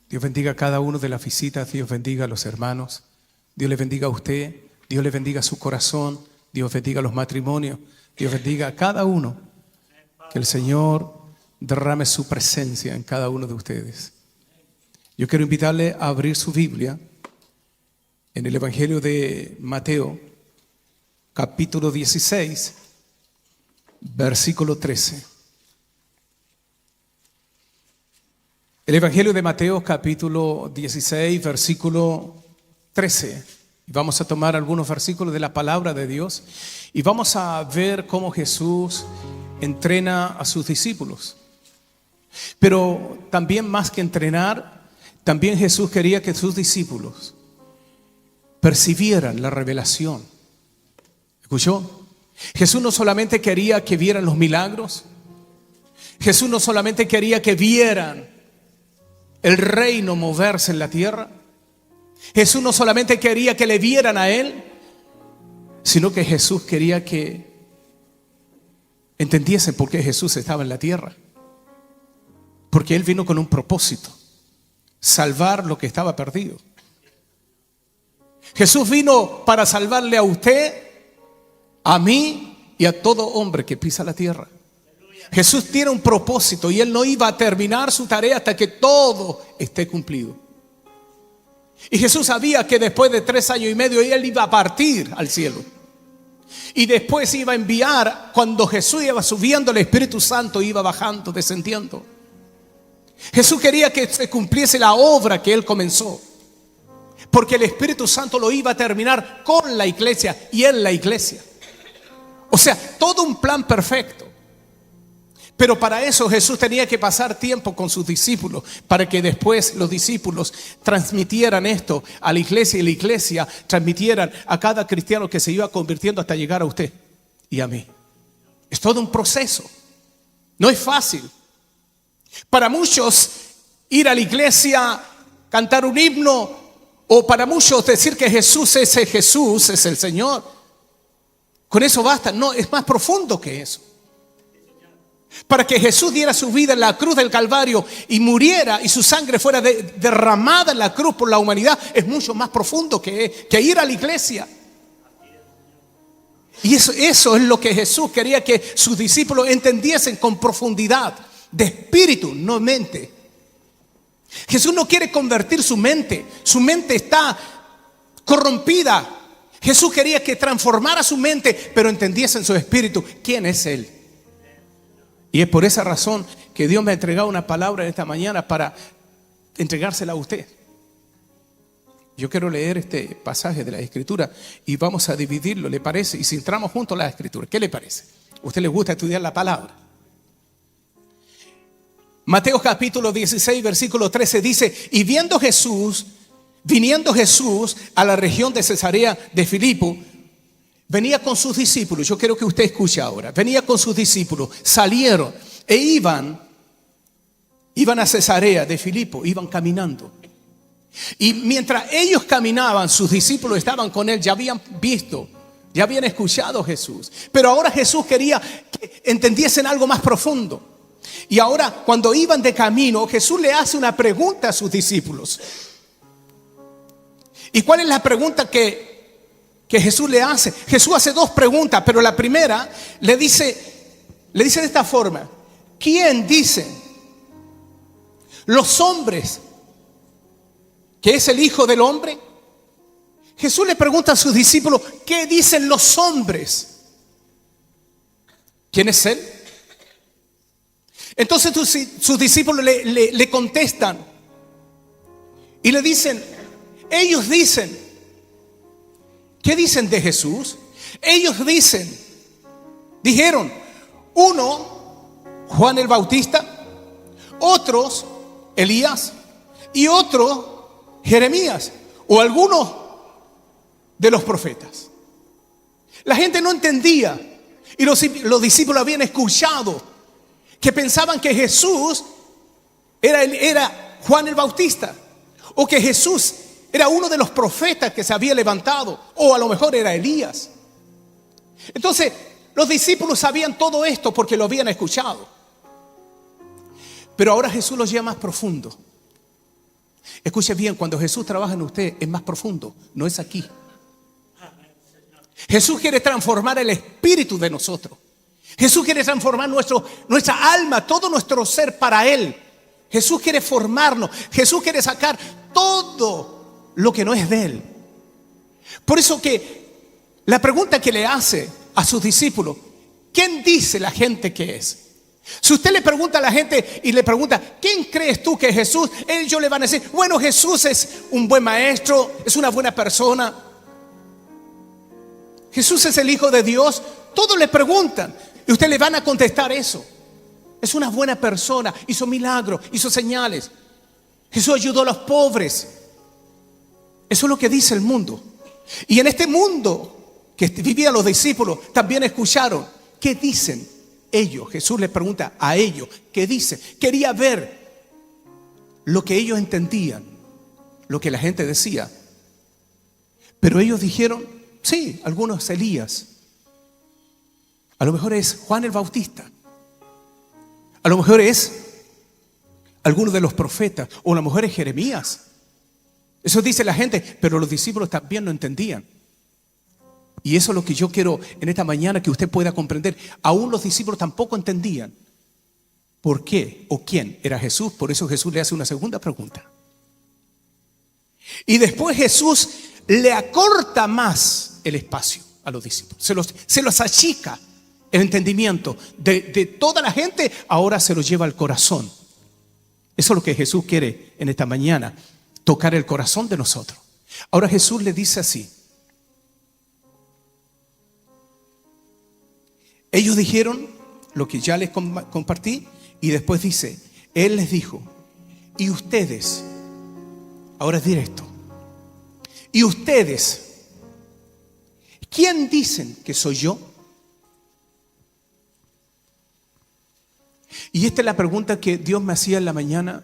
Dios bendiga a cada uno de las visitas. Dios bendiga a los hermanos. Dios le bendiga a usted. Dios le bendiga a su corazón. Dios bendiga a los matrimonios. Dios bendiga a cada uno. Que el Señor derrame su presencia en cada uno de ustedes. Yo quiero invitarle a abrir su Biblia en el Evangelio de Mateo, capítulo 16, versículo 13. El Evangelio de Mateo, capítulo 16, versículo 13. Vamos a tomar algunos versículos de la palabra de Dios y vamos a ver cómo Jesús entrena a sus discípulos. Pero también, más que entrenar, también Jesús quería que sus discípulos percibieran la revelación. ¿Escuchó? Jesús no solamente quería que vieran los milagros. Jesús no solamente quería que vieran el reino moverse en la tierra. Jesús no solamente quería que le vieran a Él, sino que Jesús quería que entendiesen por qué Jesús estaba en la tierra. Porque Él vino con un propósito: salvar lo que estaba perdido. Jesús vino para salvarle a usted, a mí y a todo hombre que pisa la tierra. Jesús tiene un propósito y Él no iba a terminar su tarea hasta que todo esté cumplido. Y Jesús sabía que después de 3 años y medio Él iba a partir al cielo. Y después iba a enviar, cuando Jesús iba subiendo, el Espíritu Santo iba bajando, descendiendo. Jesús quería que se cumpliese la obra que Él comenzó, porque el Espíritu Santo lo iba a terminar con la iglesia y en la iglesia. O sea, todo un plan perfecto. Pero para eso Jesús tenía que pasar tiempo con sus discípulos, para que después los discípulos transmitieran esto a la iglesia y la iglesia transmitieran a cada cristiano que se iba convirtiendo hasta llegar a usted y a mí. Es todo un proceso. No es fácil. Para muchos ir a la iglesia, cantar un himno, o para muchos decir que Jesús es el Señor, con eso basta. No, es más profundo que eso. Para que Jesús diera su vida en la cruz del Calvario y muriera y su sangre fuera derramada en la cruz por la humanidad, es mucho más profundo que ir a la iglesia. Y eso es lo que Jesús quería que sus discípulos entendiesen con profundidad de espíritu, no mente. Jesús no quiere convertir su mente. Su mente está corrompida. Jesús quería que transformara su mente, pero entendiese en su espíritu quién es Él. Y es por esa razón que Dios me ha entregado una palabra en esta mañana para entregársela a usted. Yo quiero leer este pasaje de la Escritura y vamos a dividirlo, ¿le parece? Y si entramos juntos a la Escritura, ¿qué le parece? ¿A usted le gusta estudiar la palabra? Mateo capítulo 16, versículo 13 dice: y viniendo Jesús a la región de Cesarea de Filipo, venía con sus discípulos. Yo quiero que usted escuche ahora. Venía con sus discípulos, salieron e iban a Cesarea de Filipo, iban caminando. Y mientras ellos caminaban, sus discípulos estaban con Él, ya habían visto, ya habían escuchado a Jesús. Pero ahora Jesús quería que entendiesen algo más profundo. Y ahora, cuando iban de camino, Jesús le hace una pregunta a sus discípulos. ¿Y cuál es la pregunta que Jesús le hace? Jesús hace 2 preguntas, pero la primera le dice de esta forma: ¿quién dicen los hombres que es el Hijo del Hombre? Jesús le pregunta a sus discípulos: ¿qué dicen los hombres? ¿Quién es Él? Entonces sus discípulos le contestan y le dicen, ellos dicen, ¿qué dicen de Jesús? Ellos dijeron, uno, Juan el Bautista, otros, Elías, y otro, Jeremías, o algunos de los profetas. La gente no entendía, y los discípulos habían escuchado que pensaban que Jesús era Juan el Bautista, o que Jesús era uno de los profetas que se había levantado, o a lo mejor era Elías. Entonces los discípulos sabían todo esto porque lo habían escuchado. Pero ahora Jesús los lleva más profundo. Escuche bien, cuando Jesús trabaja en usted es más profundo, no es aquí. Jesús quiere transformar el espíritu de nosotros. Jesús quiere transformar nuestra alma, todo nuestro ser para Él. Jesús quiere formarnos. Jesús quiere sacar todo lo que no es de Él. Por eso que la pregunta que le hace a sus discípulos: ¿quién dice la gente que es? Si usted le pregunta a la gente y le pregunta: ¿quién crees tú que es Jesús? Ellos le van a decir: bueno, Jesús es un buen maestro, es una buena persona. Jesús es el Hijo de Dios. Todos le preguntan y usted le van a contestar eso. Es una buena persona, hizo milagros, hizo señales. Jesús ayudó a los pobres. Eso es lo que dice el mundo. Y en este mundo que vivían los discípulos también escucharon: ¿qué dicen ellos? Jesús les pregunta a ellos: ¿qué dicen? Quería ver lo que ellos entendían, lo que la gente decía. Pero ellos dijeron: sí, algunos Elías. A lo mejor es Juan el Bautista. A lo mejor es alguno de los profetas. O a lo mejor es Jeremías. Eso dice la gente, pero los discípulos también no entendían. Y eso es lo que yo quiero en esta mañana que usted pueda comprender. Aún los discípulos tampoco entendían por qué o quién era Jesús. Por eso Jesús le hace una segunda pregunta. Y después Jesús le acorta más el espacio a los discípulos. Se los achica el entendimiento de toda la gente. Ahora se los lleva al corazón. Eso es lo que Jesús quiere en esta mañana: tocar el corazón de nosotros. Ahora Jesús le dice así. Ellos dijeron lo que ya les compartí. Y después dice, Él les dijo: y ustedes, ahora es directo, y ustedes, ¿quién dicen que soy yo? Y esta es la pregunta que Dios me hacía en la mañana.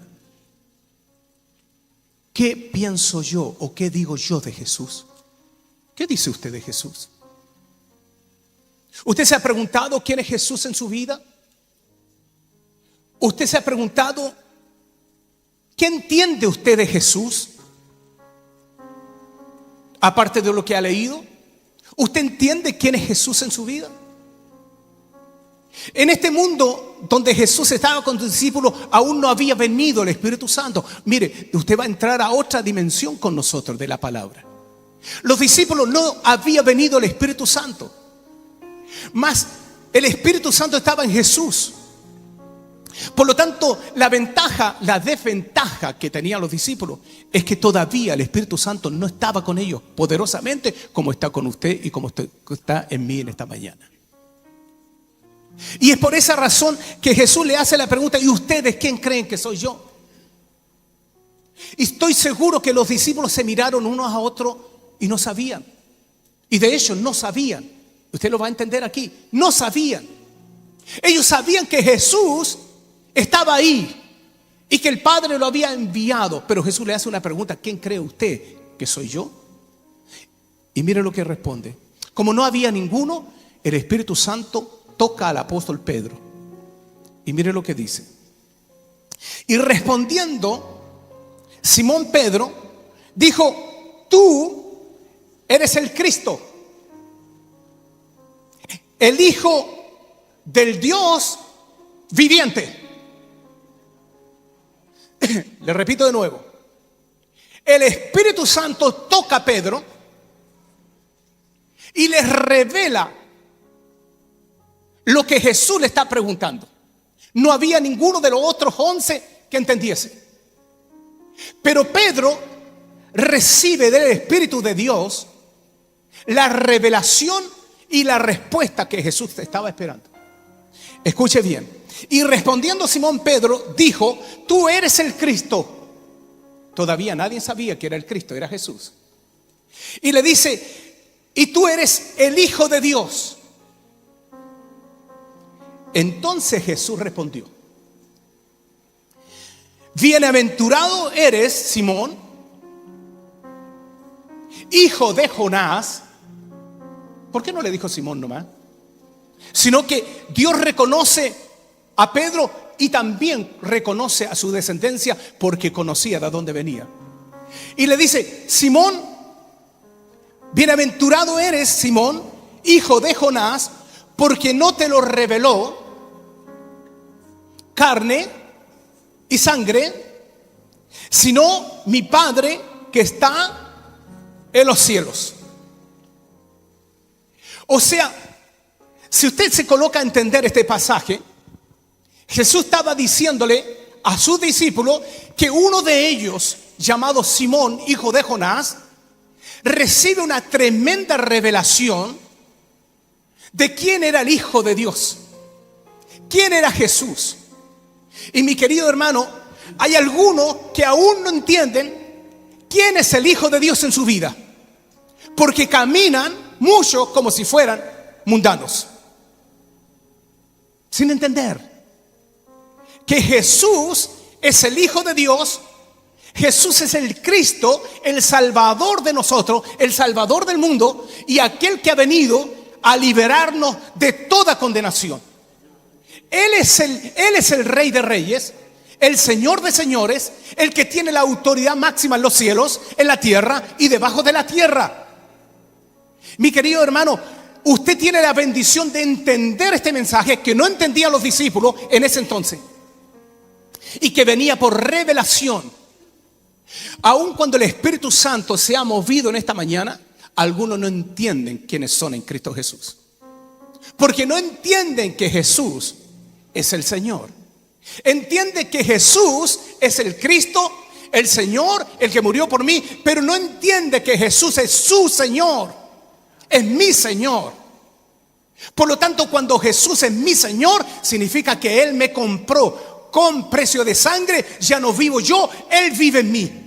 ¿Qué pienso yo o qué digo yo de Jesús? ¿Qué dice usted de Jesús? ¿Usted se ha preguntado quién es Jesús en su vida? ¿Usted se ha preguntado qué entiende usted de Jesús? Aparte de lo que ha leído, ¿usted entiende quién es Jesús en su vida? En este mundo donde Jesús estaba con sus discípulos, aún no había venido el Espíritu Santo. Mire, usted va a entrar a otra dimensión con nosotros de la palabra. Los discípulos no había venido el Espíritu Santo, mas el Espíritu Santo estaba en Jesús. Por lo tanto, la desventaja que tenían los discípulos es que todavía el Espíritu Santo no estaba con ellos poderosamente como está con usted y como está en mí en esta mañana. Y es por esa razón que Jesús le hace la pregunta: ¿y ustedes quién creen que soy yo? Y estoy seguro que los discípulos se miraron unos a otros y no sabían. Y de hecho no sabían. Usted lo va a entender aquí. No sabían. Ellos sabían que Jesús estaba ahí y que el Padre lo había enviado. Pero Jesús le hace una pregunta: ¿quién cree usted que soy yo? Y mire lo que responde. Como no había ninguno, el Espíritu Santo toca al apóstol Pedro. Y mire lo que dice. Y respondiendo Simón Pedro dijo: tú eres el Cristo, el Hijo del Dios viviente. Le repito de nuevo. El Espíritu Santo toca a Pedro y les revela lo que Jesús le está preguntando. No había ninguno de los otros 11 que entendiese. Pero Pedro recibe del Espíritu de Dios la revelación y la respuesta que Jesús estaba esperando. Escuche bien. Y respondiendo Simón Pedro dijo: tú eres el Cristo. Todavía nadie sabía que era el Cristo, era Jesús. Y le dice: y tú eres el Hijo de Dios. Entonces Jesús respondió: bienaventurado eres, Simón, hijo de Jonás. ¿Por qué no le dijo Simón nomás? Sino que Dios reconoce a Pedro y también reconoce a su descendencia porque conocía de dónde venía. Y le dice: Simón, bienaventurado eres, Simón, hijo de Jonás, porque no te lo reveló carne y sangre, sino mi Padre que está en los cielos. O sea, si usted se coloca a entender este pasaje, Jesús estaba diciéndole a sus discípulos que uno de ellos, llamado Simón, hijo de Jonás, recibe una tremenda revelación de quién era el Hijo de Dios, quién era Jesús. Y mi querido hermano, hay algunos que aún no entienden quién es el Hijo de Dios en su vida, porque caminan muchos como si fueran mundanos, sin entender que Jesús es el Hijo de Dios. Jesús es el Cristo, el Salvador de nosotros, el Salvador del mundo, y aquel que ha venido a liberarnos de toda condenación. Él es el Rey de Reyes, el Señor de Señores, el que tiene la autoridad máxima en los cielos, en la tierra y debajo de la tierra. Mi querido hermano, usted tiene la bendición de entender este mensaje que no entendían los discípulos en ese entonces, y que venía por revelación. Aun cuando el Espíritu Santo se ha movido en esta mañana, algunos no entienden quiénes son en Cristo Jesús, porque no entienden que Jesús es el Señor. Entiende que Jesús es el Cristo, el Señor, el que murió por mí, pero no entiende que Jesús es su Señor, es mi Señor. Por lo tanto, cuando Jesús es mi Señor, significa que Él me compró con precio de sangre. Ya no vivo yo, Él vive en mí.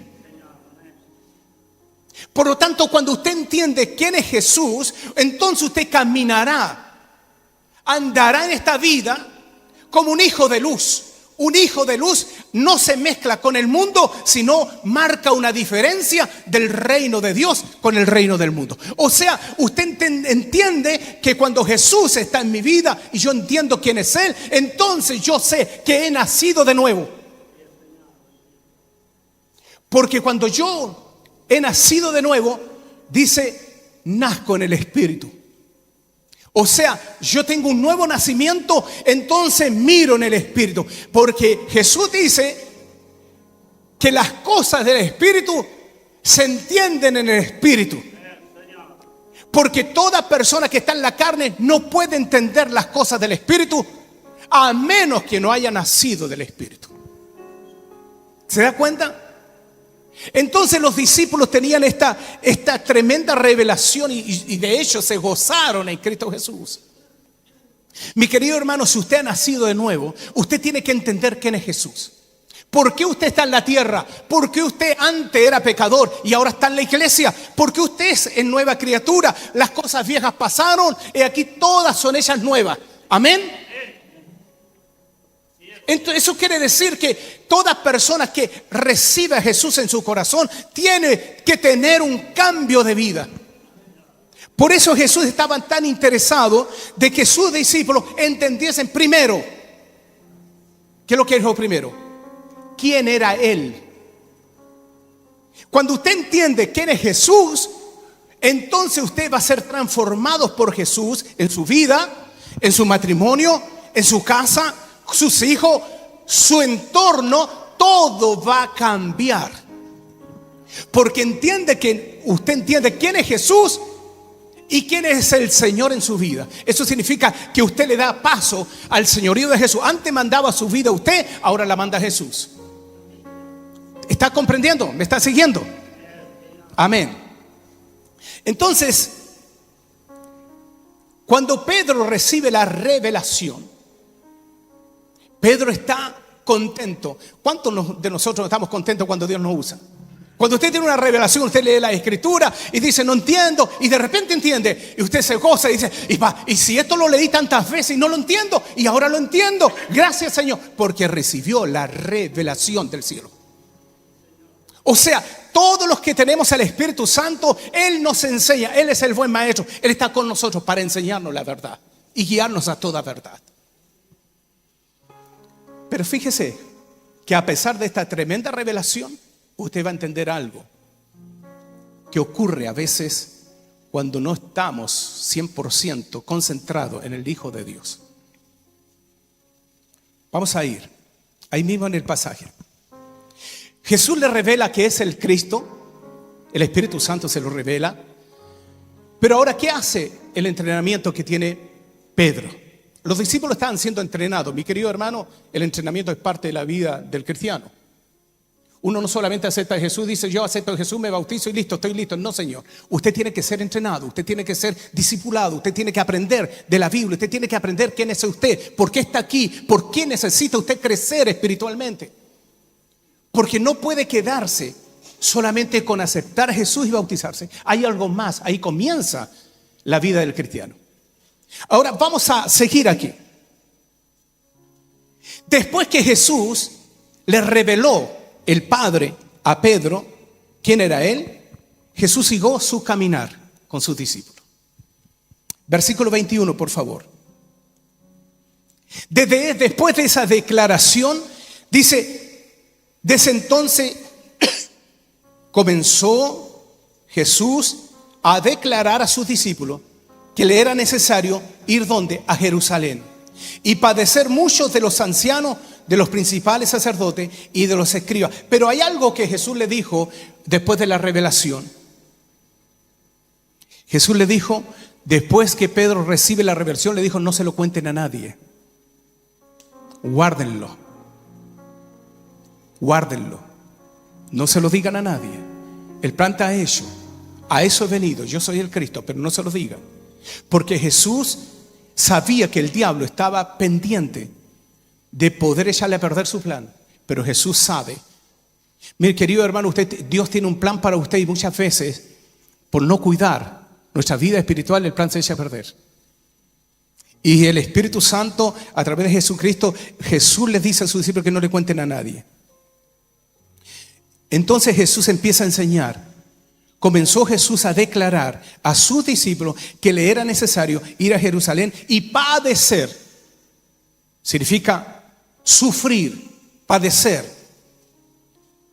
Por lo tanto, cuando usted entiende quién es Jesús, entonces usted caminará, andará en esta vida como un hijo de luz. Un hijo de luz no se mezcla con el mundo, sino marca una diferencia del reino de Dios con el reino del mundo. O sea, usted entiende que cuando Jesús está en mi vida y yo entiendo quién es Él, entonces yo sé que he nacido de nuevo. Porque cuando yo he nacido de nuevo, dice, nazco en el Espíritu. O sea, yo tengo un nuevo nacimiento, entonces miro en el Espíritu. Porque Jesús dice que las cosas del Espíritu se entienden en el Espíritu. Porque toda persona que está en la carne no puede entender las cosas del Espíritu a menos que no haya nacido del Espíritu. ¿Se da cuenta? Entonces los discípulos tenían esta tremenda revelación y de hecho se gozaron en Cristo Jesús. Mi querido hermano, si usted ha nacido de nuevo, usted tiene que entender quién es Jesús. ¿Por qué usted está en la tierra? ¿Por qué usted antes era pecador y ahora está en la iglesia? ¿Por qué usted es nueva criatura? Las cosas viejas pasaron y aquí todas son ellas nuevas. Amén. Entonces, eso quiere decir que toda persona que recibe a Jesús en su corazón tiene que tener un cambio de vida. Por eso Jesús estaba tan interesado de que sus discípulos entendiesen primero. ¿Qué es lo que dijo primero? ¿Quién era Él? Cuando usted entiende quién es Jesús, entonces usted va a ser transformado por Jesús en su vida, en su matrimonio, en su casa, sus hijos, su entorno, todo va a cambiar. Porque usted entiende quién es Jesús y quién es el Señor en su vida. Eso significa que usted le da paso al señorío de Jesús. Antes mandaba su vida a usted, ahora la manda Jesús. ¿Está comprendiendo? ¿Me está siguiendo? Amén. Entonces, cuando Pedro recibe la revelación, Pedro está contento. ¿Cuántos de nosotros estamos contentos cuando Dios nos usa? Cuando usted tiene una revelación, usted lee la Escritura y dice, no entiendo, y de repente entiende, y usted se goza y dice, y si esto lo leí tantas veces y no lo entiendo, y ahora lo entiendo, gracias Señor, porque recibió la revelación del cielo. O sea, todos los que tenemos al Espíritu Santo, Él nos enseña, Él es el buen maestro, Él está con nosotros para enseñarnos la verdad y guiarnos a toda verdad. Pero fíjese que a pesar de esta tremenda revelación, usted va a entender algo que ocurre a veces cuando no estamos 100% concentrados en el Hijo de Dios. Vamos a ir ahí mismo en el pasaje. Jesús le revela que es el Cristo, el Espíritu Santo se lo revela. Pero ahora, ¿qué hace el entrenamiento que tiene Pedro? Los discípulos estaban siendo entrenados. Mi querido hermano, el entrenamiento es parte de la vida del cristiano. Uno no solamente acepta a Jesús, dice yo acepto a Jesús, me bautizo y listo, estoy listo. No, Señor. Usted tiene que ser entrenado, usted tiene que ser discipulado, usted tiene que aprender de la Biblia, usted tiene que aprender quién es usted, por qué está aquí, por qué necesita usted crecer espiritualmente. Porque no puede quedarse solamente con aceptar a Jesús y bautizarse. Hay algo más, ahí comienza la vida del cristiano. Ahora vamos a seguir aquí. Después que Jesús le reveló el Padre a Pedro, ¿quién era él? Jesús siguió su caminar con sus discípulos. Versículo 21, por favor. Después de esa declaración, dice, desde entonces comenzó Jesús a declarar a sus discípulos que le era necesario ir ¿dónde? A Jerusalén y padecer muchos de los ancianos, de los principales sacerdotes y de los escribas. Pero hay algo que Jesús le dijo después de la revelación. Jesús le dijo, después que Pedro recibe la revelación, le dijo, no se lo cuenten a nadie. Guárdenlo. Guárdenlo. No se lo digan a nadie. El plan está hecho. A eso he venido. Yo soy el Cristo, pero no se lo digan. Porque Jesús sabía que el diablo estaba pendiente de poder echarle a perder su plan. Pero Jesús sabe. Mire, querido hermano, Dios tiene un plan para usted y muchas veces, por no cuidar nuestra vida espiritual, el plan se echa a perder. Y el Espíritu Santo, a través de Jesucristo, Jesús les dice a sus discípulos que no le cuenten a nadie. Entonces Jesús empieza a enseñar. Comenzó Jesús a declarar a sus discípulos que le era necesario ir a Jerusalén y padecer. Significa sufrir, padecer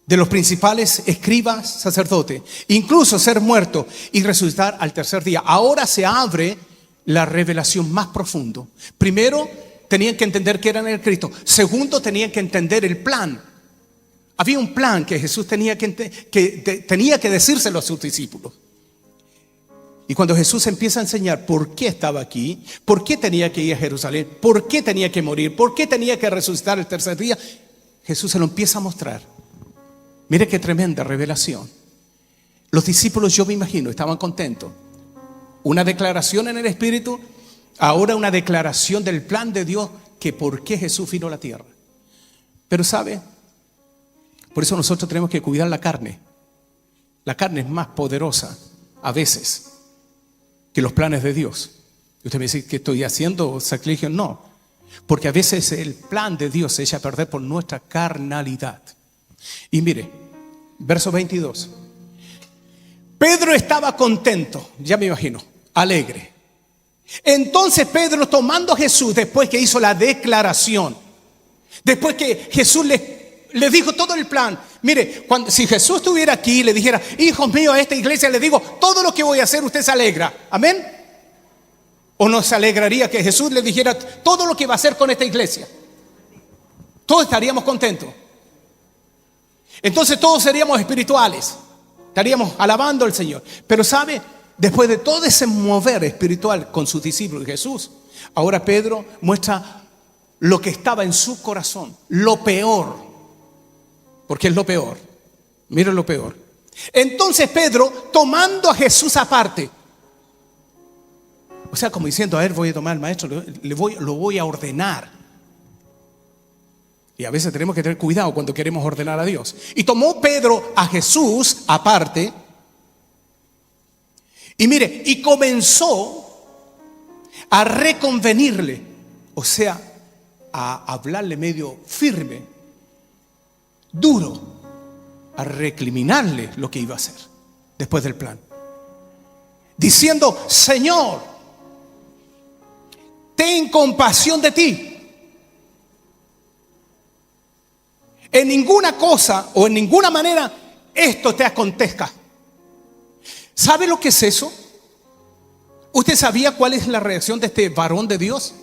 de los principales escribas, sacerdotes, incluso ser muerto y resucitar al tercer día. Ahora se abre la revelación más profundo. Primero, tenían que entender que eran el Cristo. Segundo, tenían que entender el plan. Había un plan que Jesús tenía que decírselo a sus discípulos. Y cuando Jesús empieza a enseñar por qué estaba aquí, por qué tenía que ir a Jerusalén, por qué tenía que morir, por qué tenía que resucitar el tercer día, Jesús se lo empieza a mostrar. Mire qué tremenda revelación. Los discípulos, yo me imagino, estaban contentos. Una declaración en el Espíritu, ahora una declaración del plan de Dios, que por qué Jesús vino a la tierra. Pero ¿sabe? Por eso nosotros tenemos que cuidar la carne. La carne es más poderosa a veces que los planes de Dios. Y usted me dice, ¿qué estoy haciendo? Sacrilegio. No, porque a veces el plan de Dios se echa a perder por nuestra carnalidad. Y mire, verso 22. Pedro estaba contento, ya me imagino, alegre. Entonces Pedro, tomando a Jesús, después que hizo la declaración, después que Jesús le dijo todo el plan. Mire, si Jesús estuviera aquí y le dijera, hijos míos, a esta iglesia le digo todo lo que voy a hacer, usted se alegra. ¿Amén? ¿O no se alegraría que Jesús le dijera todo lo que va a hacer con esta iglesia? Todos estaríamos contentos. Entonces todos seríamos espirituales. Estaríamos alabando al Señor. Pero ¿sabe? Después de todo ese mover espiritual con sus discípulos y Jesús, ahora Pedro muestra lo que estaba en su corazón, lo peor. Porque es lo peor. Miren lo peor. Entonces Pedro, tomando a Jesús aparte, o sea, como diciendo, a ver, voy a tomar al maestro, lo voy a ordenar. Y a veces tenemos que tener cuidado cuando queremos ordenar a Dios. Y tomó Pedro a Jesús aparte. Y mire, y comenzó a reconvenirle, o sea, a hablarle medio firme, duro, a recriminarle lo que iba a hacer después del plan, diciendo, Señor, ten compasión de ti. en ninguna cosa o en ninguna manera esto te acontezca. ¿Sabe lo que es eso? ¿Usted sabía cuál es la reacción de este varón de Dios?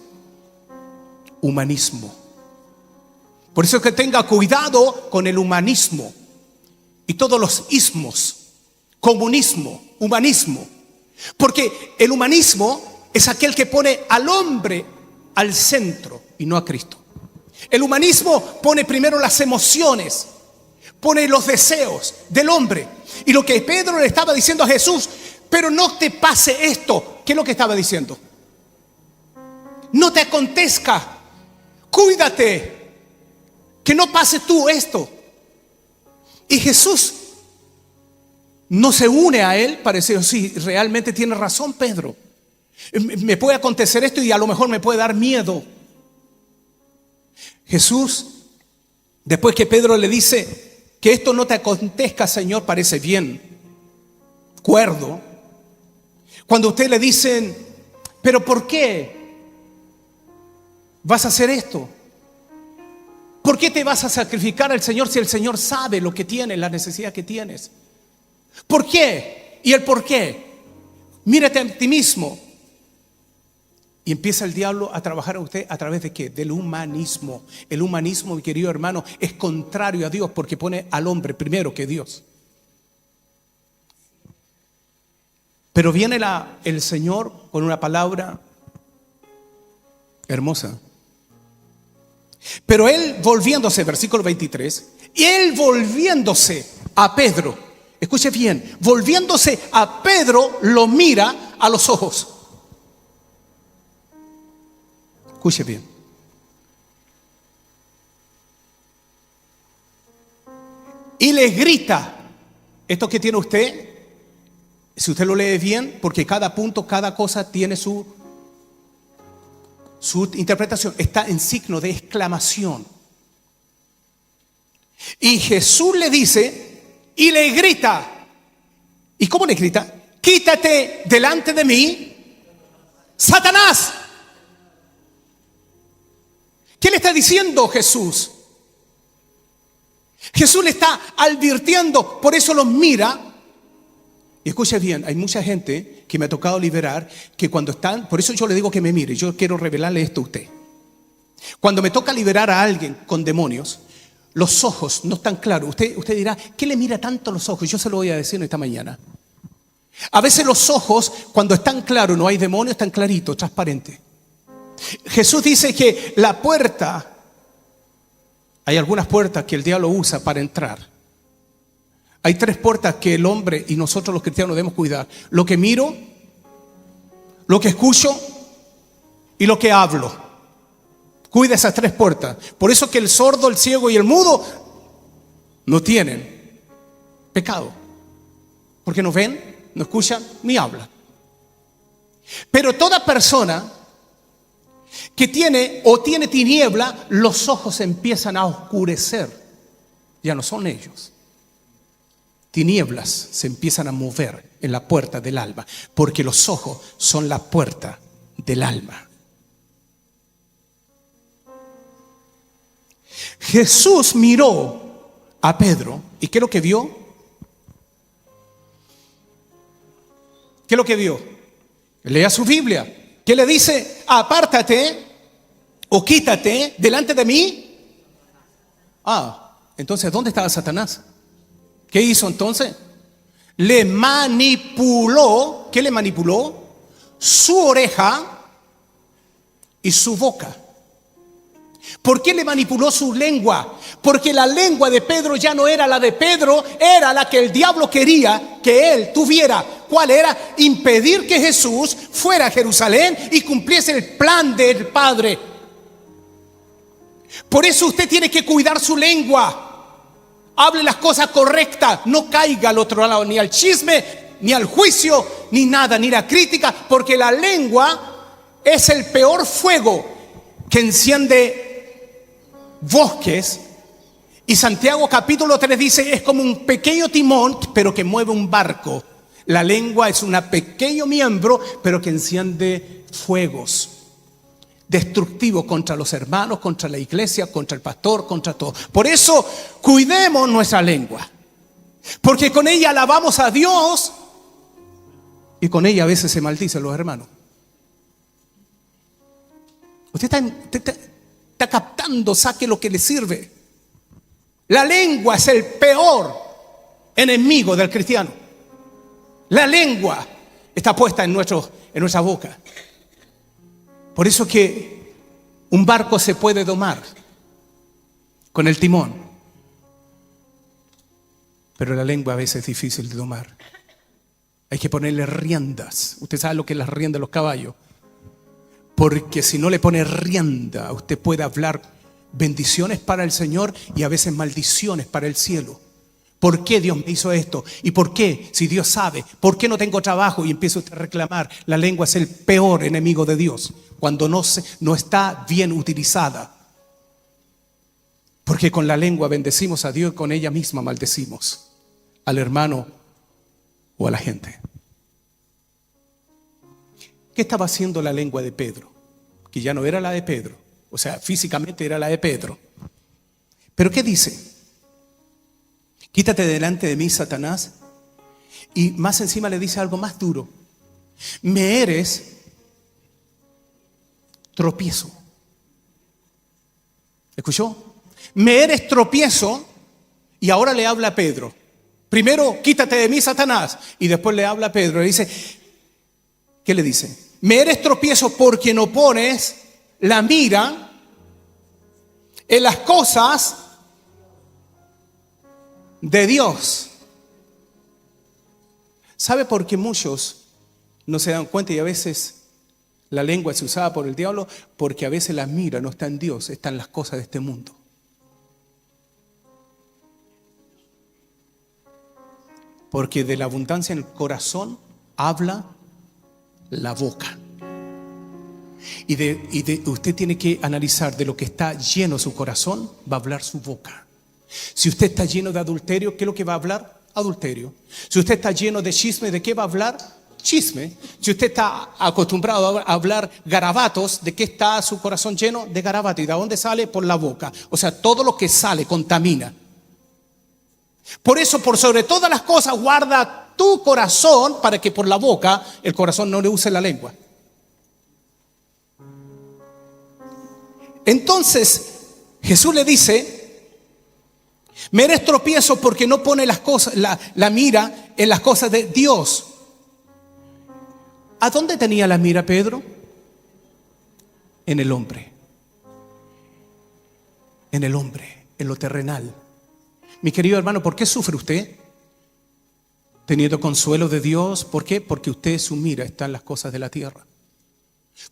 Humanismo. Por eso es que tenga cuidado con el humanismo y todos los ismos, comunismo, humanismo. Porque el humanismo es aquel que pone al hombre al centro y no a Cristo. El humanismo pone primero las emociones, pone los deseos del hombre. Y lo que Pedro le estaba diciendo a Jesús, pero no te pase esto. ¿Qué es lo que estaba diciendo? No te acontezca, cuídate, que no pase tú esto. Y Jesús no se une a él para decir, sí, realmente tiene razón Pedro. Me puede acontecer esto y a lo mejor me puede dar miedo. Jesús, después que Pedro le dice que esto no te acontezca, Señor, parece bien, cuerdo. Cuando a usted le dicen, pero ¿por qué vas a hacer esto? ¿Por qué te vas a sacrificar al Señor si el Señor sabe lo que tienes, la necesidad que tienes? ¿Por qué? ¿Y el por qué? Mírate a ti mismo. Y empieza el diablo a trabajar a usted a través de ¿qué? Del humanismo. El humanismo, mi querido hermano, es contrario a Dios porque pone al hombre primero que Dios. Pero viene el Señor con una palabra hermosa. Pero él volviéndose, versículo 23, y él volviéndose a Pedro, escuche bien, volviéndose a Pedro, lo mira a los ojos. Escuche bien. Y le grita, esto que tiene usted, si usted lo lee bien, porque cada punto, cada cosa tiene su interpretación, está en signo de exclamación. Y Jesús le dice y le grita. ¿Y cómo le grita? Quítate delante de mí, Satanás. ¿Qué le está diciendo Jesús? Jesús le está advirtiendo, por eso los mira. Y escuche bien, hay mucha gente que me ha tocado liberar, que cuando están, por eso yo le digo que me mire, yo quiero revelarle esto a usted. Cuando me toca liberar a alguien con demonios, los ojos no están claros. Usted dirá, ¿qué le mira tanto los ojos? Yo se lo voy a decir esta mañana. A veces los ojos, cuando están claros, no hay demonios, están claritos, transparentes. Jesús dice que la puerta, hay algunas puertas que el diablo usa para entrar. Hay 3 puertas que el hombre y nosotros los cristianos debemos cuidar. Lo que miro, lo que escucho y lo que hablo. Cuida esas 3 puertas. Por eso que el sordo, el ciego y el mudo no tienen pecado. Porque no ven, no escuchan ni hablan. Pero toda persona que tiene tiniebla, los ojos empiezan a oscurecer. Ya no son ellos. Tinieblas se empiezan a mover en la puerta del alma, porque los ojos son la puerta del alma. Jesús miró a Pedro y ¿qué es lo que vio? ¿Qué es lo que vio? Lea su Biblia. ¿Qué le dice? Apártate o quítate delante de mí. Entonces, ¿dónde estaba Satanás? ¿Qué hizo entonces? Le manipuló. ¿Qué le manipuló? Su oreja y su boca. ¿Por qué le manipuló su lengua? Porque la lengua de Pedro ya no era la de Pedro, era la que el diablo quería que él tuviera. ¿Cuál era? Impedir que Jesús fuera a Jerusalén y cumpliese el plan del Padre. Por eso usted tiene que cuidar su lengua. Hable las cosas correctas, no caiga al otro lado, ni al chisme, ni al juicio, ni nada, ni la crítica, porque la lengua es el peor fuego que enciende bosques. Y Santiago capítulo 3 dice, es como un pequeño timón, pero que mueve un barco. La lengua es un pequeño miembro, pero que enciende fuegos. destructivo contra los hermanos, contra la iglesia, contra el pastor, contra todo. Por eso, cuidemos nuestra lengua. Porque con ella alabamos a Dios y con ella a veces se maldicen los hermanos. Usted está captando, saque lo que le sirve. La lengua es el peor enemigo del cristiano. La lengua está puesta en nuestra boca. Por eso que un barco se puede domar con el timón, pero la lengua a veces es difícil de domar. Hay que ponerle riendas. Usted sabe lo que es la rienda de los caballos. Porque si no le pone rienda, usted puede hablar bendiciones para el Señor y a veces maldiciones para el cielo. ¿Por qué Dios me hizo esto? ¿Y por qué? Si Dios sabe. ¿Por qué no tengo trabajo? Y empieza usted a reclamar. La lengua es el peor enemigo de Dios cuando no está bien utilizada. Porque con la lengua bendecimos a Dios y con ella misma maldecimos al hermano o a la gente. ¿Qué estaba haciendo la lengua de Pedro? Que ya no era la de Pedro. O sea, físicamente era la de Pedro. ¿Pero qué dice? Quítate delante de mí, Satanás. Y más encima le dice algo más duro. Me eres tropiezo. ¿Escuchó? Me eres tropiezo. Y ahora le habla a Pedro. Primero, quítate de mí, Satanás. Y después le habla a Pedro. Le dice, ¿qué le dice? Me eres tropiezo porque no pones la mira en las cosas de Dios. ¿Sabe por qué muchos no se dan cuenta y a veces la lengua es usada por el diablo? Porque a veces la mira no está en Dios, está en las cosas de este mundo. Porque de la abundancia en el corazón habla la boca. Y usted tiene que analizar de lo que está lleno su corazón, va a hablar su boca. Si usted está lleno de adulterio, ¿qué es lo que va a hablar? Adulterio. Si usted está lleno de chisme, ¿de qué va a hablar? Chisme. Si usted está acostumbrado a hablar garabatos, ¿de qué está su corazón lleno? De garabatos. ¿Y de dónde sale? Por la boca. O sea, todo lo que sale contamina. Por eso, por sobre todas las cosas, guarda tu corazón para que por la boca el corazón no le use la lengua. Entonces Jesús le dice, me eres tropiezo porque no pone las cosas, la mira en las cosas de Dios. ¿A dónde tenía la mira Pedro? En el hombre. En el hombre, en lo terrenal. Mi querido hermano, ¿por qué sufre usted? Teniendo consuelo de Dios. ¿Por qué? Porque usted, su mira está en las cosas de la tierra.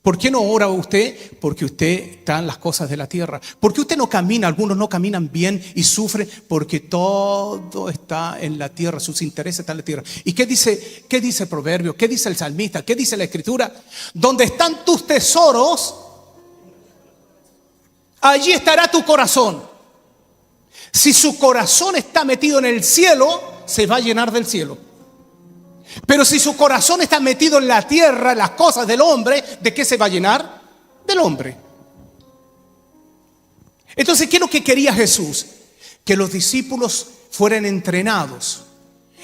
¿Por qué no ora usted? Porque usted está en las cosas de la tierra. ¿Por qué usted no camina? Algunos no caminan bien y sufren porque todo está en la tierra, sus intereses están en la tierra. ¿Y qué dice el proverbio? ¿Qué dice el salmista? ¿Qué dice la escritura? Donde están tus tesoros, allí estará tu corazón. Si su corazón está metido en el cielo, se va a llenar del cielo. Pero si su corazón está metido en la tierra, en las cosas del hombre, ¿de qué se va a llenar? Del hombre. Entonces, ¿qué es lo que quería Jesús? Que los discípulos fueran entrenados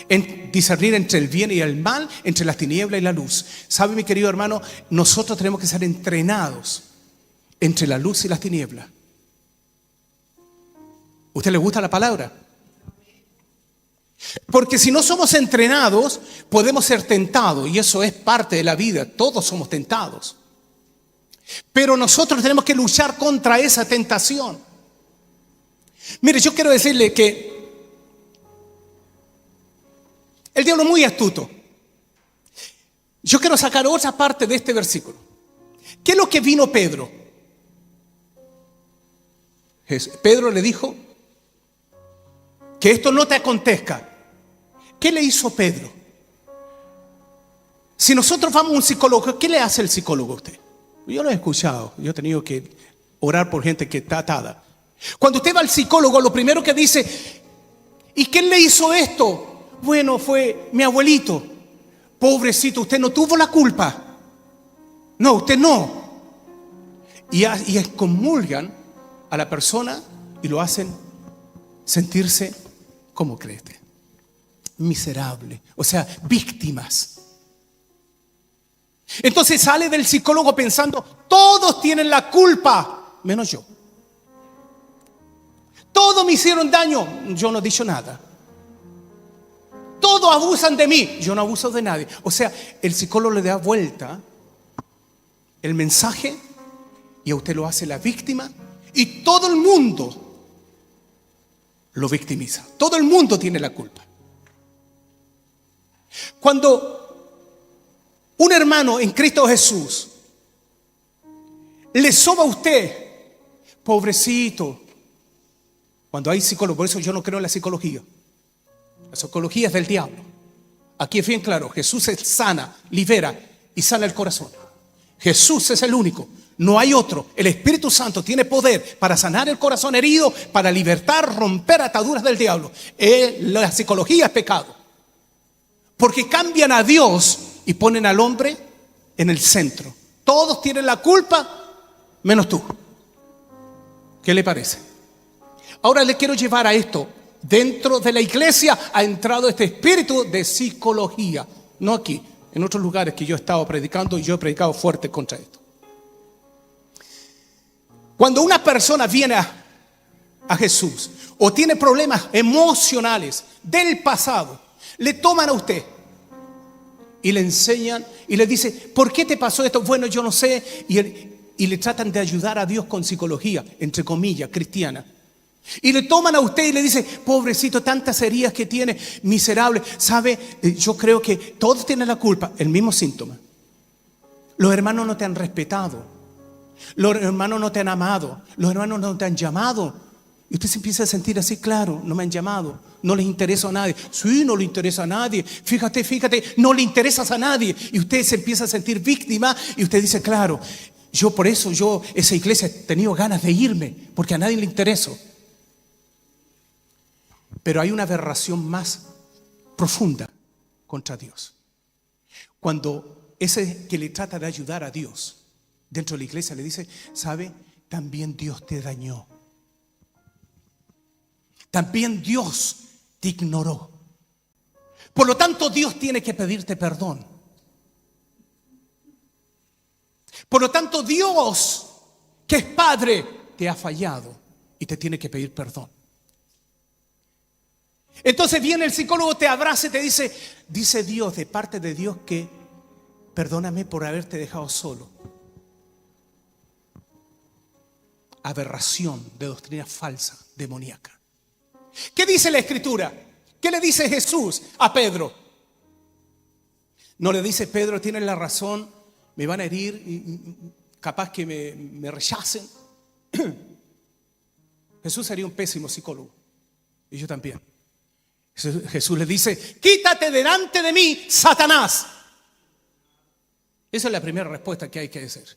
en discernir entre el bien y el mal, entre las tinieblas y la luz. ¿Sabe, mi querido hermano? Nosotros tenemos que ser entrenados entre la luz y las tinieblas. ¿Usted le gusta la palabra? Porque si no somos entrenados, podemos ser tentados. Y eso es parte de la vida. Todos somos tentados. Pero nosotros tenemos que luchar contra esa tentación. Mire, yo quiero decirle que el diablo es muy astuto. Yo quiero sacar otra parte de este versículo. ¿Qué es lo que vino Pedro? Pedro le dijo que esto no te acontezca. ¿Qué le hizo Pedro? Si nosotros vamos a un psicólogo, ¿qué le hace el psicólogo a usted? Yo lo he escuchado, yo he tenido que orar por gente que está atada. Cuando usted va al psicólogo, lo primero que dice, ¿y quién le hizo esto? Bueno, fue mi abuelito. Pobrecito, usted no tuvo la culpa. No, usted no. y excomulgan a la persona y lo hacen sentirse como creyente, miserable, o sea, víctimas. Entonces sale del psicólogo pensando: todos tienen la culpa menos yo. Todos me hicieron daño, yo no he dicho nada. Todos abusan de mí, yo no abuso de nadie. O sea, el psicólogo le da vuelta el mensaje y a usted lo hace la víctima, y todo el mundo lo victimiza. Todo el mundo tiene la culpa. Cuando un hermano en Cristo Jesús le soba a usted, pobrecito. Cuando hay psicólogo, por eso yo no creo en la psicología. La psicología es del diablo. Aquí es bien claro: Jesús sana, libera y sana el corazón. Jesús es el único, no hay otro. El Espíritu Santo tiene poder para sanar el corazón herido, para libertar, romper ataduras del diablo. La psicología es pecado, porque cambian a Dios y ponen al hombre en el centro. Todos tienen la culpa menos tú. ¿Qué le parece? Ahora le quiero llevar a esto. Dentro de la iglesia ha entrado este espíritu de psicología. No aquí, en otros lugares que yo he estado predicando, y yo he predicado fuerte contra esto. Cuando una persona viene a Jesús o tiene problemas emocionales del pasado, le toman a usted y le enseñan y le dicen: ¿por qué te pasó esto? Bueno, yo no sé. Y le tratan de ayudar a Dios con psicología, entre comillas, cristiana. Y le toman a usted y le dicen: pobrecito, tantas heridas que tiene, miserable. ¿Sabe? Yo creo que todos tienen la culpa. El mismo síntoma. Los hermanos no te han respetado. Los hermanos no te han amado. Los hermanos no te han llamado. Y usted se empieza a sentir así: claro, no me han llamado, no les interesa a nadie. Sí, no le interesa a nadie. Fíjate, no le interesas a nadie. Y usted se empieza a sentir víctima. Y usted dice: claro, por eso esa iglesia he tenido ganas de irme, porque a nadie le intereso. Pero hay una aberración más profunda contra Dios. Cuando ese que le trata de ayudar a Dios dentro de la iglesia le dice: ¿sabe? También Dios te dañó. También Dios te ignoró. Por lo tanto, Dios tiene que pedirte perdón. Por lo tanto, Dios, que es Padre, te ha fallado y te tiene que pedir perdón. Entonces viene el psicólogo, te abraza y te dice Dios, de parte de Dios, que perdóname por haberte dejado solo. Aberración de doctrina falsa, demoníaca. ¿Qué dice la Escritura? ¿Qué le dice Jesús a Pedro? No le dice: Pedro, tienes la razón, me van a herir y capaz que me rechacen. Jesús sería un pésimo psicólogo, y yo también. Jesús le dice: quítate delante de mí, Satanás. Esa es la primera respuesta que hay que hacer.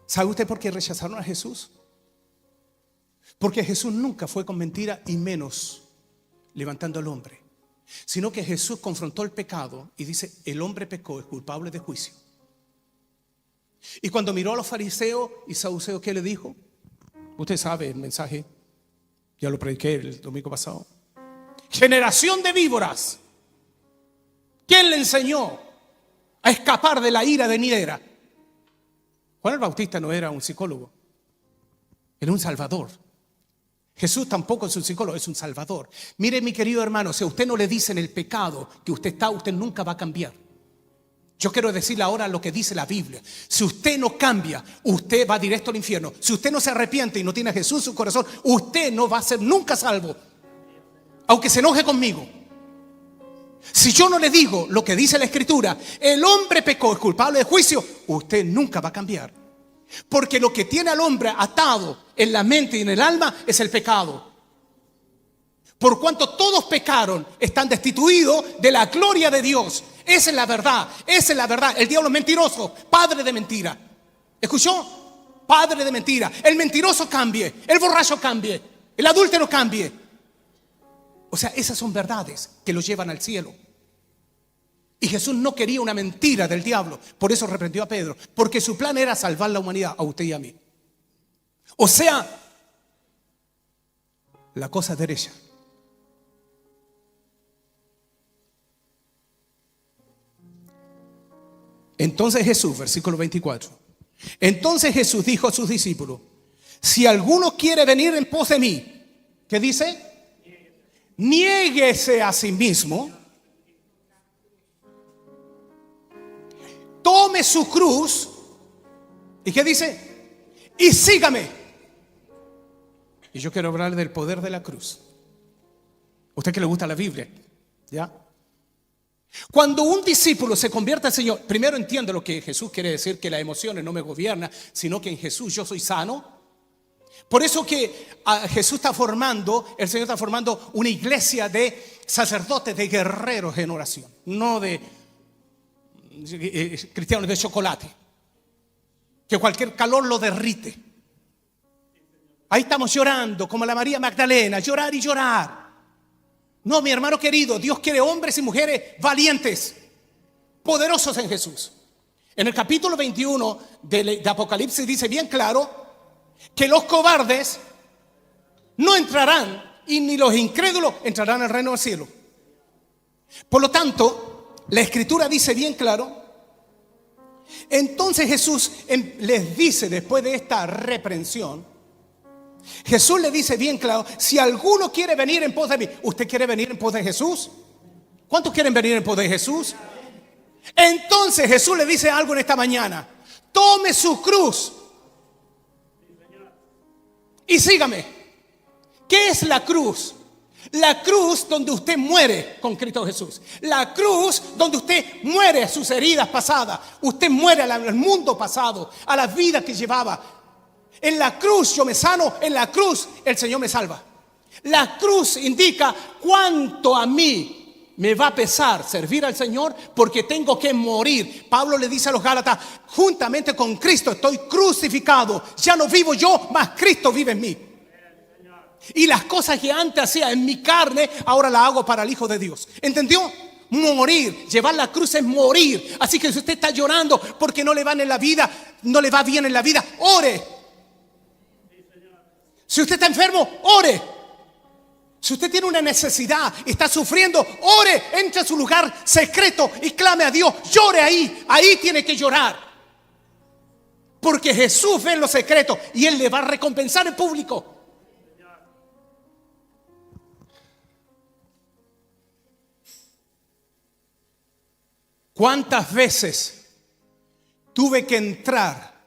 ¿Sabe usted por qué rechazaron a Jesús? Porque Jesús nunca fue con mentira, y menos levantando al hombre, sino que Jesús confrontó el pecado y dice: el hombre pecó, es culpable de juicio. Y cuando miró a los fariseos y saduceos, ¿qué le dijo? Usted sabe el mensaje, ya lo prediqué el domingo pasado. Generación de víboras. ¿Quién le enseñó a escapar de la ira venidera? Juan el Bautista no era un psicólogo, era un salvador. Jesús tampoco es un psicólogo, es un salvador. Mire, mi querido hermano, si a usted no le dicen el pecado que usted está, usted nunca va a cambiar. Yo quiero decirle ahora lo que dice la Biblia. Si usted no cambia, usted va directo al infierno. Si usted no se arrepiente y no tiene a Jesús en su corazón, usted no va a ser nunca salvo, aunque se enoje conmigo. Si yo no le digo lo que dice la Escritura, el hombre pecó, es culpable de juicio, usted nunca va a cambiar. Porque lo que tiene al hombre atado en la mente y en el alma es el pecado. Por cuanto todos pecaron, están destituidos de la gloria de Dios. Esa es la verdad, esa es la verdad. El diablo es mentiroso, padre de mentira. ¿Escuchó? Padre de mentira. El mentiroso cambie, el borracho cambie, el adúltero cambie. O sea, esas son verdades que los llevan al cielo. Y Jesús no quería una mentira del diablo. Por eso reprendió a Pedro. Porque su plan era salvar la humanidad, a usted y a mí. O sea, la cosa derecha. Entonces Jesús, versículo 24. Entonces Jesús dijo a sus discípulos: si alguno quiere venir en pos de mí, ¿qué dice? Niéguese a sí mismo, tome su cruz, ¿y qué dice? Y sígame. Y yo quiero hablar del poder de la cruz. Usted que le gusta la Biblia, ¿ya? Cuando un discípulo se convierte al Señor, primero entiende lo que Jesús quiere decir, que las emociones no me gobiernan, sino que en Jesús yo soy sano. Por eso que Jesús está formando, el Señor está formando una iglesia de sacerdotes, de guerreros en oración, no de cristianos de chocolate, que cualquier calor lo derrite. Ahí estamos llorando como la María Magdalena, llorar y llorar. No, mi hermano querido, Dios quiere hombres y mujeres valientes, poderosos en Jesús. En el capítulo 21 de Apocalipsis dice bien claro que los cobardes no entrarán y ni los incrédulos entrarán al reino del cielo. Por lo tanto, la Escritura dice bien claro. Entonces Jesús les dice, después de esta reprensión, Jesús le dice bien claro: si alguno quiere venir en pos de mí. ¿Usted quiere venir en pos de Jesús? ¿Cuántos quieren venir en pos de Jesús? Entonces Jesús le dice algo en esta mañana: tome su cruz y sígame. ¿Qué es la cruz? La cruz donde usted muere con Cristo Jesús. La cruz donde usted muere a sus heridas pasadas. Usted muere al mundo pasado, a la vida que llevaba. En la cruz yo me sano, en la cruz el Señor me salva. La cruz indica cuánto a mí me va a pesar servir al Señor, porque tengo que morir. Pablo le dice a los Gálatas: juntamente con Cristo estoy crucificado. Ya no vivo yo, mas Cristo vive en mí. Y las cosas que antes hacía en mi carne, ahora las hago para el Hijo de Dios. ¿Entendió? Morir, llevar la cruz es morir. Así que si usted está llorando porque no le va en la vida, no le va bien en la vida, ore. Si usted está enfermo, ore. Si usted tiene una necesidad, está sufriendo, ore, entre a su lugar secreto y clame a Dios. Llore ahí, ahí tiene que llorar. Porque Jesús ve en lo secreto y Él le va a recompensar en público. ¿Cuántas veces tuve que entrar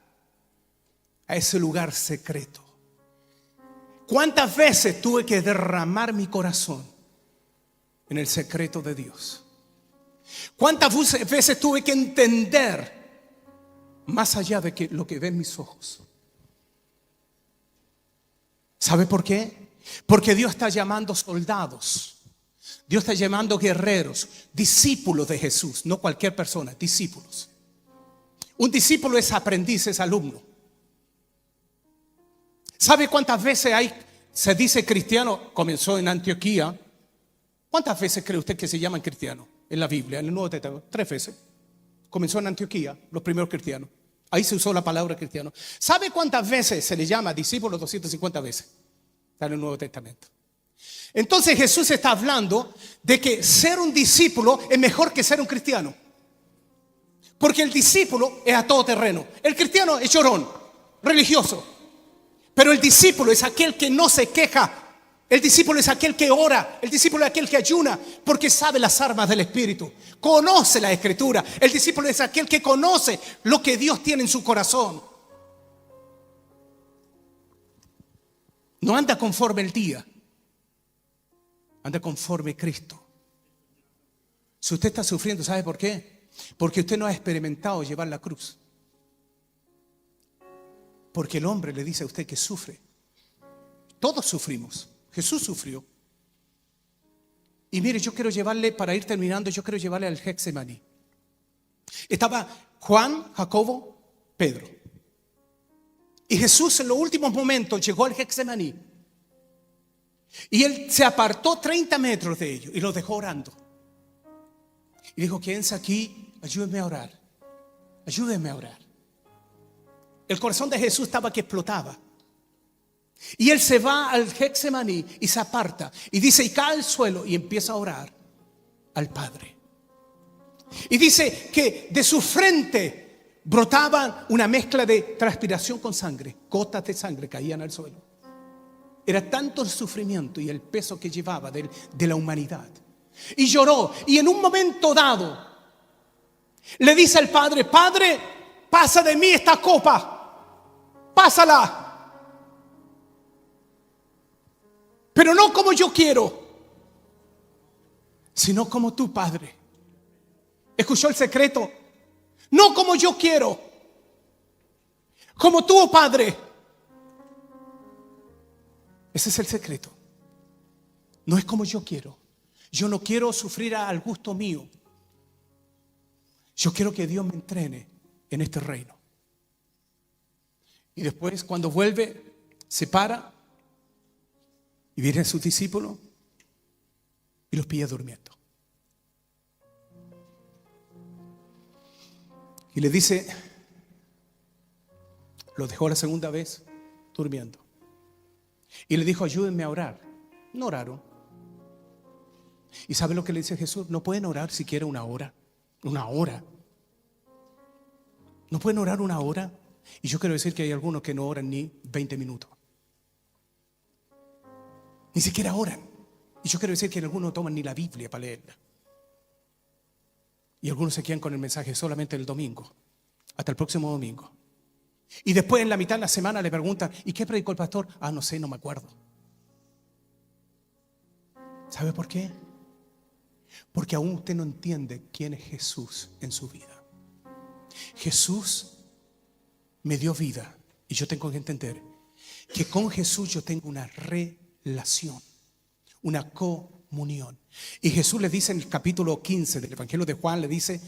a ese lugar secreto? ¿Cuántas veces tuve que derramar mi corazón en el secreto de Dios? ¿Cuántas veces tuve que entender más allá de lo que ven mis ojos? ¿Sabe por qué? Porque Dios está llamando soldados. Dios está llamando guerreros, discípulos de Jesús, no cualquier persona, discípulos. Un discípulo es aprendiz, es alumno. ¿Sabe cuántas veces se dice cristiano? Comenzó en Antioquía. ¿Cuántas veces cree usted que se llaman cristianos en la Biblia, en el Nuevo Testamento? 3 veces. Comenzó en Antioquía, los primeros cristianos. Ahí se usó la palabra cristiano. ¿Sabe cuántas veces se le llama discípulo? 250 veces. Está en el Nuevo Testamento. Entonces Jesús está hablando de que ser un discípulo es mejor que ser un cristiano. Porque el discípulo es a todo terreno. El cristiano es llorón, religioso. Pero el discípulo es aquel que no se queja. El discípulo es aquel que ora. El discípulo es aquel que ayuna, porque sabe las armas del Espíritu. Conoce la Escritura. El discípulo es aquel que conoce lo que Dios tiene en su corazón. No anda conforme el día. Anda conforme Cristo. Si usted está sufriendo, ¿sabe por qué? Porque usted no ha experimentado llevar la cruz. Porque el hombre le dice a usted que sufre. Todos sufrimos. Jesús sufrió. Y mire, yo quiero llevarle, para ir terminando, yo quiero llevarle al Getsemaní. Estaba Juan, Jacobo, Pedro. Y Jesús en los últimos momentos llegó al Getsemaní. Y Él se apartó 30 metros de ellos y los dejó orando. Y dijo, quédense aquí, ayúdenme a orar. Ayúdenme a orar. El corazón de Jesús estaba que explotaba. Y él se va al Getsemaní y se aparta. Y dice, y cae al suelo y empieza a orar al Padre. Y dice que de su frente brotaban una mezcla de transpiración con sangre. Gotas de sangre caían al suelo. Era tanto el sufrimiento y el peso que llevaba de la humanidad. Y lloró. Y en un momento dado le dice al Padre, Padre, pasa de mí esta copa. Pásala. Pero no como yo quiero, sino como tú, Padre. ¿Escuchó el secreto? No como yo quiero, como tú, oh Padre. Ese es el secreto. No es como yo quiero. Yo no quiero sufrir al gusto mío. Yo quiero que Dios me entrene en este reino. Y después, cuando vuelve, se para y vienen sus discípulos y los pilla durmiendo. Y le dice, lo dejó la segunda vez durmiendo. Y le dijo, ayúdenme a orar. No oraron. ¿Y sabe lo que le dice Jesús? No pueden orar siquiera una hora. Una hora. No pueden orar una hora. Y yo quiero decir que hay algunos que no oran ni 20 minutos. Ni siquiera oran. Y yo quiero decir que algunos no toman ni la Biblia para leerla. Y algunos se quedan con el mensaje solamente el domingo. Hasta el próximo domingo. Y después en la mitad de la semana le preguntan, ¿y qué predicó el pastor? Ah, no sé, no me acuerdo. ¿Sabe por qué? Porque aún usted no entiende quién es Jesús en su vida. Jesús me dio vida. Y yo tengo que entender que con Jesús yo tengo una relación, una comunión. Y Jesús le dice en el capítulo 15 del Evangelio de Juan, le dice,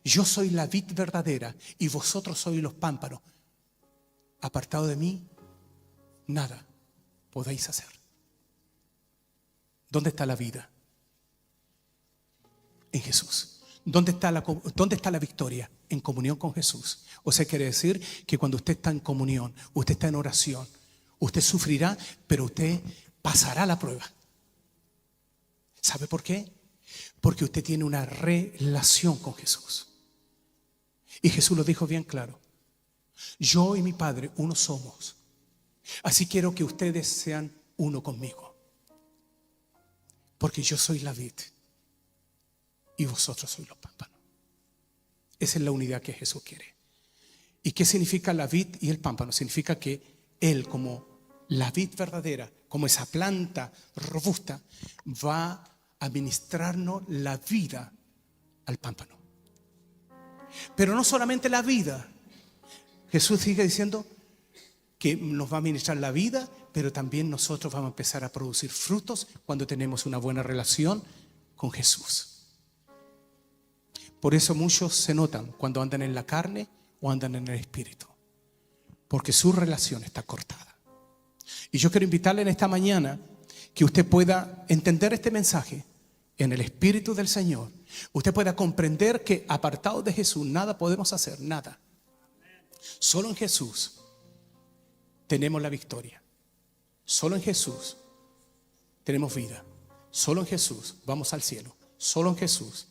yo soy la vid verdadera y vosotros sois los pámpanos. Apartado de mí, nada podéis hacer. ¿Dónde está la vida? En Jesús. ¿Dónde está la victoria? En comunión con Jesús. O sea, quiere decir que cuando usted está en comunión, usted está en oración, usted sufrirá, pero usted pasará la prueba. ¿Sabe por qué? Porque usted tiene una relación con Jesús. Y Jesús lo dijo bien claro. Yo y mi Padre uno somos. Así quiero que ustedes sean uno conmigo. Porque yo soy la vid y vosotros sois los pámpanos. Esa es la unidad que Jesús quiere. ¿Y qué significa la vid y el pámpano? Significa que Él, como la vid verdadera, como esa planta robusta, va a ministrarnos la vida al pámpano. Pero no solamente la vida. Jesús sigue diciendo que nos va a ministrar la vida, pero también nosotros vamos a empezar a producir frutos cuando tenemos una buena relación con Jesús. Por eso muchos se notan cuando andan en la carne o andan en el espíritu, porque su relación está cortada. Y yo quiero invitarle en esta mañana que usted pueda entender este mensaje en el espíritu del Señor. Usted pueda comprender que apartados de Jesús nada podemos hacer, nada. Solo en Jesús tenemos la victoria. Solo en Jesús tenemos vida. Solo en Jesús vamos al cielo. Solo en Jesús.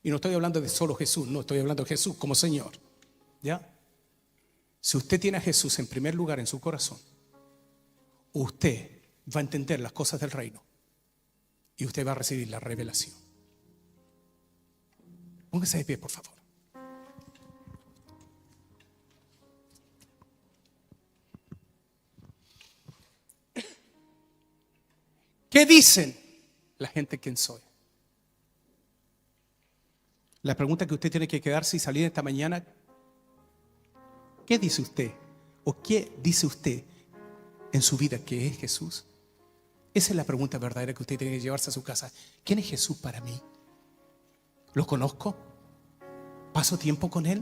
Y no estoy hablando de solo Jesús, no estoy hablando de Jesús como Señor. ¿Ya? Si usted tiene a Jesús en primer lugar en su corazón, usted va a entender las cosas del reino y usted va a recibir la revelación. Póngase de pie, por favor. ¿Qué dicen la gente quién soy? La pregunta que usted tiene que quedarse y salir esta mañana, ¿qué dice usted? ¿O qué dice usted en su vida que es Jesús? Esa es la pregunta verdadera que usted tiene que llevarse a su casa. ¿Quién es Jesús para mí? ¿Lo conozco? ¿Paso tiempo con Él?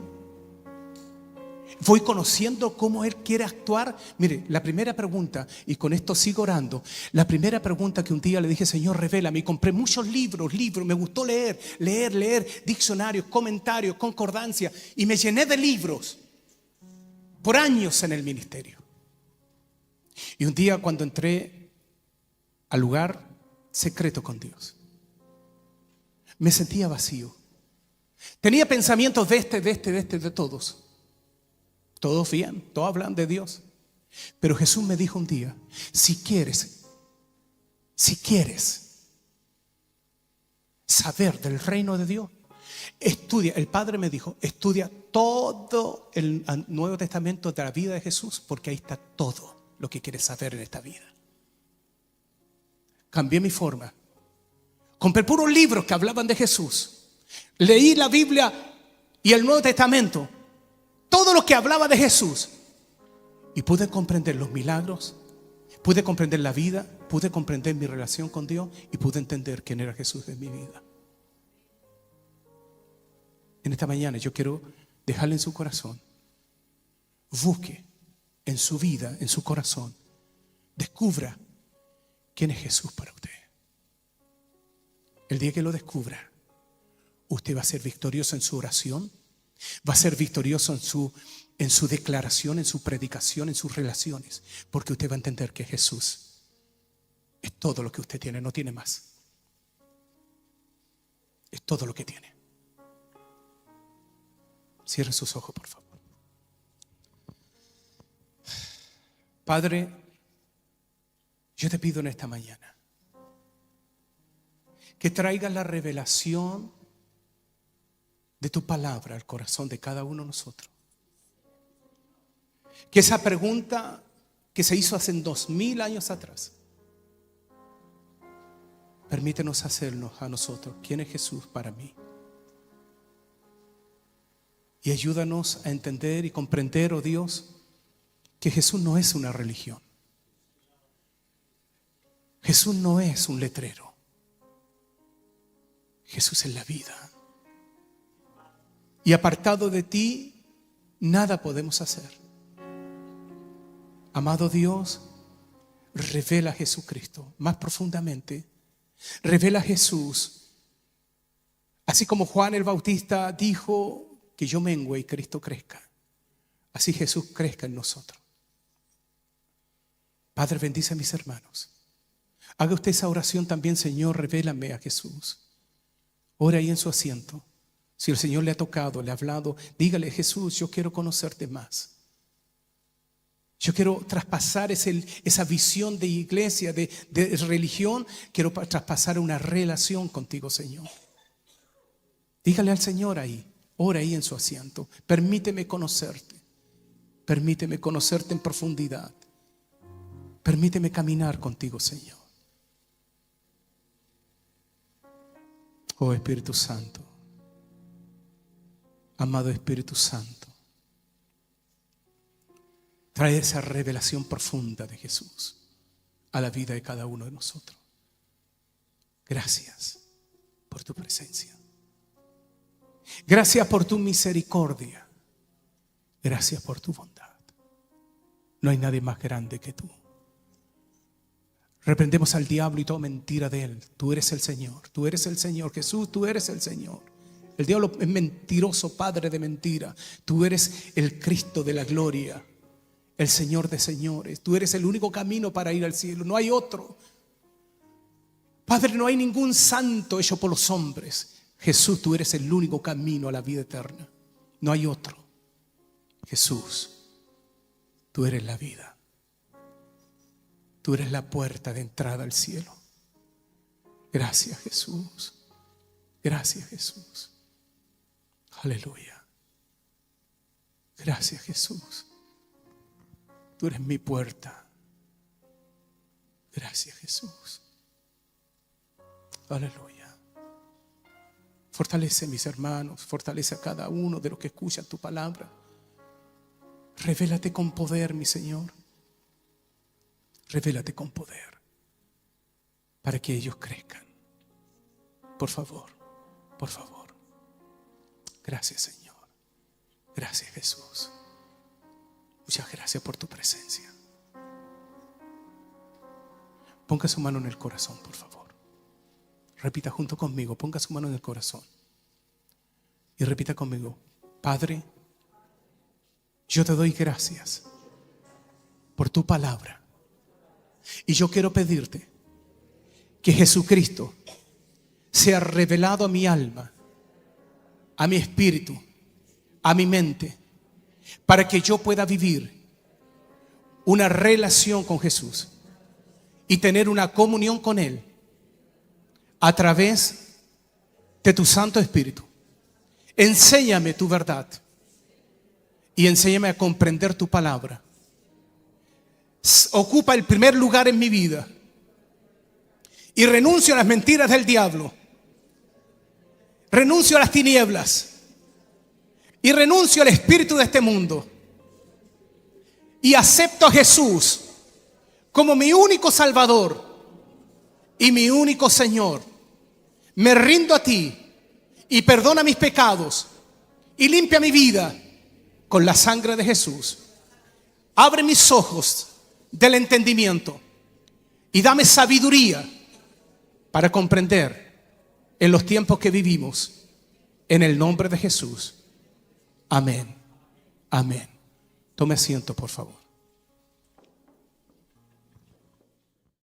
Voy conociendo cómo Él quiere actuar. Mire, la primera pregunta, y con esto sigo orando, la primera pregunta que un día le dije: Señor, revélame. Y compré muchos libros, me gustó leer, diccionarios, comentarios, concordancia, y me llené de libros por años en el ministerio. Y un día, cuando entré al lugar secreto con Dios, me sentía vacío. Tenía pensamientos de todos. Todos bien, todos hablan de Dios. Pero Jesús me dijo un día: si quieres saber del reino de Dios, estudia. El Padre me dijo: estudia todo el Nuevo Testamento de la vida de Jesús, porque ahí está todo lo que quieres saber en esta vida. Cambié mi forma. Compré puros libros que hablaban de Jesús. Leí la Biblia y el Nuevo Testamento, todo lo que hablaba de Jesús, y pude comprender los milagros, pude comprender la vida, pude comprender mi relación con Dios, y pude entender quién era Jesús en mi vida. En esta mañana yo quiero dejarle en su corazón: busque en su vida, en su corazón, descubra quién es Jesús para usted. El día que lo descubra, usted va a ser victorioso en su oración, va a ser victorioso en su declaración, en su predicación, en sus relaciones, porque usted va a entender que Jesús es todo lo que usted tiene, no tiene más. Es todo lo que tiene. Cierre sus ojos, por favor. Padre, yo te pido en esta mañana que traigas la revelación de tu palabra al corazón de cada uno de nosotros. Que esa pregunta que se hizo hace 2000 años atrás, permítenos hacernos a nosotros: ¿quién es Jesús para mí? Y ayúdanos a entender y comprender, oh Dios, que Jesús no es una religión. Jesús no es un letrero. Jesús es la vida. Y apartado de ti, nada podemos hacer. Amado Dios, revela a Jesucristo más profundamente. Revela a Jesús. Así como Juan el Bautista dijo que yo mengüe y Cristo crezca, así Jesús crezca en nosotros. Padre, bendice a mis hermanos. Haga usted esa oración también: Señor, revélame a Jesús. Ora ahí en su asiento. Si el Señor le ha tocado, le ha hablado, dígale: Jesús, yo quiero conocerte más. Yo quiero traspasar esa visión de iglesia, de religión. Quiero traspasar una relación contigo, Señor. Dígale al Señor ahí. Ora ahí en su asiento: permíteme conocerte. Permíteme conocerte en profundidad. Permíteme caminar contigo, Señor. Oh Espíritu Santo, amado Espíritu Santo, trae esa revelación profunda de Jesús a la vida de cada uno de nosotros. Gracias por tu presencia. Gracias por tu misericordia. Gracias por tu bondad. No hay nadie más grande que tú. Reprendemos al diablo y toda mentira de él. Tú eres el Señor. Tú eres el Señor. Jesús, tú eres el Señor. El diablo es mentiroso, padre de mentira. Tú eres el Cristo de la gloria, el Señor de señores. Tú eres el único camino para ir al cielo. No hay otro. Padre, no hay ningún santo hecho por los hombres. Jesús, tú eres el único camino a la vida eterna. No hay otro. Jesús, tú eres la vida. Tú eres la puerta de entrada al cielo. Gracias, Jesús. Gracias, Jesús. Aleluya. Gracias, Jesús. Tú eres mi puerta. Gracias, Jesús. Aleluya. Fortalece a mis hermanos. Fortalece a cada uno de los que escuchan tu palabra. Revélate con poder, mi Señor. Revélate con poder para que ellos crezcan. Por favor, por favor. Gracias, Señor. Gracias, Jesús. Muchas gracias por tu presencia. Ponga su mano en el corazón, por favor. Repita junto conmigo, ponga su mano en el corazón. Y repita conmigo: Padre, yo te doy gracias por tu palabra. Y yo quiero pedirte que Jesucristo sea revelado a mi alma, a mi espíritu, a mi mente, para que yo pueda vivir una relación con Jesús y tener una comunión con Él a través de tu Santo Espíritu. Enséñame tu verdad y enséñame a comprender tu palabra. Ocupa el primer lugar en mi vida y renuncio a las mentiras del diablo, renuncio a las tinieblas y renuncio al espíritu de este mundo y acepto a Jesús como mi único Salvador y mi único Señor. Me rindo a ti y perdona mis pecados y limpia mi vida con la sangre de Jesús. Abre mis ojos del entendimiento y dame sabiduría para comprender en los tiempos que vivimos. En el nombre de Jesús. Amén. Amén. Tome asiento, por favor.